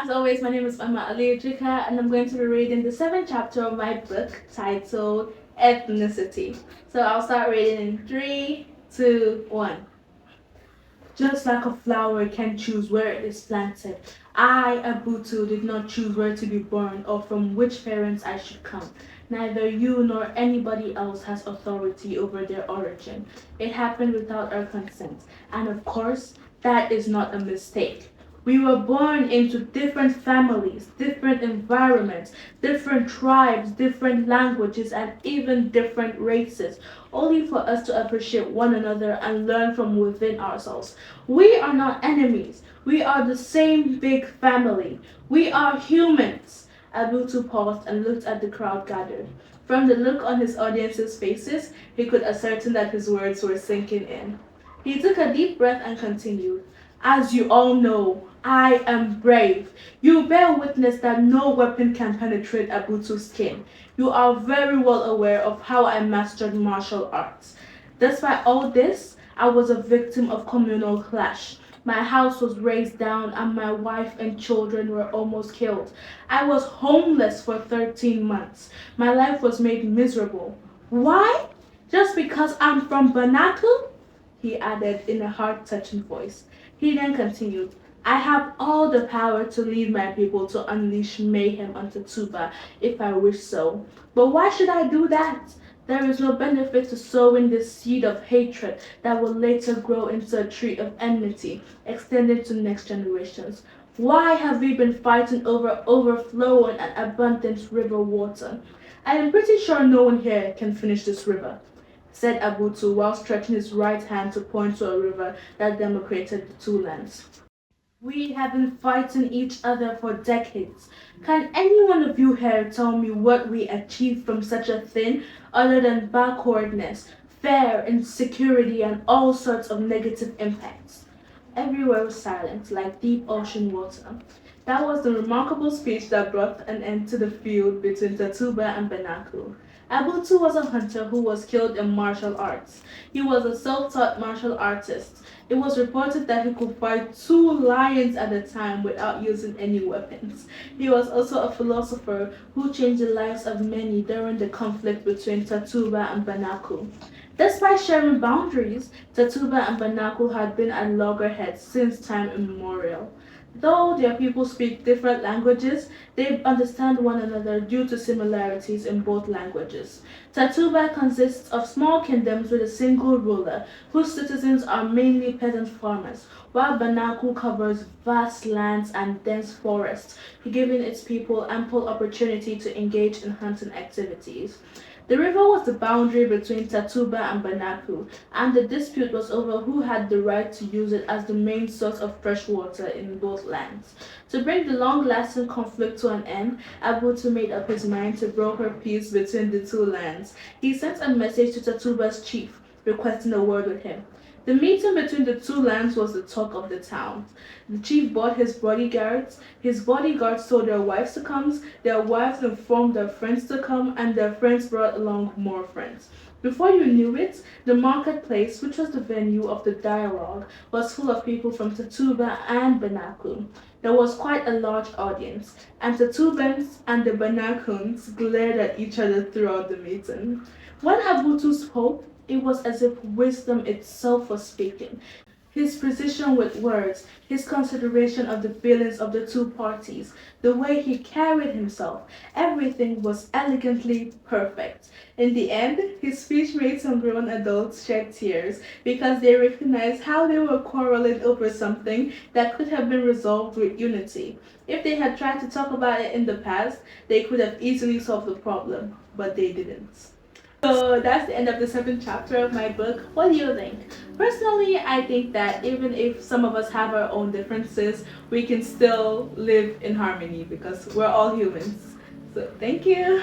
As always, my name is Umaimah Aliyu Chika, and I'm going to be reading the 7th chapter of my book titled Ethnicity. So I'll start reading in 3, 2, 1. Just like a flower can choose where it is planted, I, Abutu, did not choose where to be born or from which parents I should come. Neither you nor anybody else has authority over their origin. It happened without our consent, and of course, that is not a mistake. We were born into different families, different environments, different tribes, different languages, and even different races, only for us to appreciate one another and learn from within ourselves. We are not enemies. We are the same big family. We are humans. Abutu paused and looked at the crowd gathered. From the look on his audience's faces, he could ascertain that his words were sinking in. He took a deep breath and continued. As you all know, I am brave. You bear witness that no weapon can penetrate Abutu's skin. You are very well aware of how I mastered martial arts. Despite all this, I was a victim of communal clash. My house was razed down and my wife and children were almost killed. I was homeless for 13 months. My life was made miserable. Why? Just because I'm from Banaku? He added in a heart-touching voice. He then continued, I have all the power to lead my people to unleash mayhem on Tatuba if I wish so. But why should I do that? There is no benefit to sowing this seed of hatred that will later grow into a tree of enmity, extended to next generations. Why have we been fighting over overflowing and abundant river water? I am pretty sure no one here can finish this river, said Abutu while stretching his right hand to point to a river that demarcated the two lands. We have been fighting each other for decades. Can any one of you here tell me what we achieved from such a thing other than backwardness, fear, insecurity, and all sorts of negative impacts? Everywhere was silent, like deep ocean water. That was the remarkable speech that brought an end to the feud between Tatuba and Benaku. Abutu was a hunter who was killed in martial arts. He was a self-taught martial artist. It was reported that he could fight 2 lions at a time without using any weapons. He was also a philosopher who changed the lives of many during the conflict between Tatuba and Banaku. Despite sharing boundaries, Tatuba and Banaku had been at loggerheads since time immemorial. Though their people speak different languages, they understand one another due to similarities in both languages. Tatuba consists of small kingdoms with a single ruler, whose citizens are mainly peasant farmers, while Banaku covers vast lands and dense forests, giving its people ample opportunity to engage in hunting activities. The river was the boundary between Tatuba and Banaku, and the dispute was over who had the right to use it as the main source of fresh water in both lands. To bring the long-lasting conflict to an end, Abutu made up his mind to broker peace between the two lands. He sent a message to Tatuba's chief, requesting a word with him. The meeting between the two lands was the talk of the town. The chief brought his bodyguards told their wives to come, their wives informed their friends to come, and their friends brought along more friends. Before you knew it, the marketplace, which was the venue of the dialogue, was full of people from Tatuba and Banaku. There was quite a large audience, and Tatubans and the Banakuns glared at each other throughout the meeting. When Abutu spoke, it was as if wisdom itself was speaking. His precision with words, his consideration of the feelings of the two parties, the way he carried himself, everything was elegantly perfect. In the end, his speech made some grown adults shed tears because they recognized how they were quarreling over something that could have been resolved with unity. If they had tried to talk about it in the past, they could have easily solved the problem, but they didn't. So that's the end of the 7th chapter of my book. What do you think? Personally, I think that even if some of us have our own differences, we can still live in harmony because we're all humans. So thank you.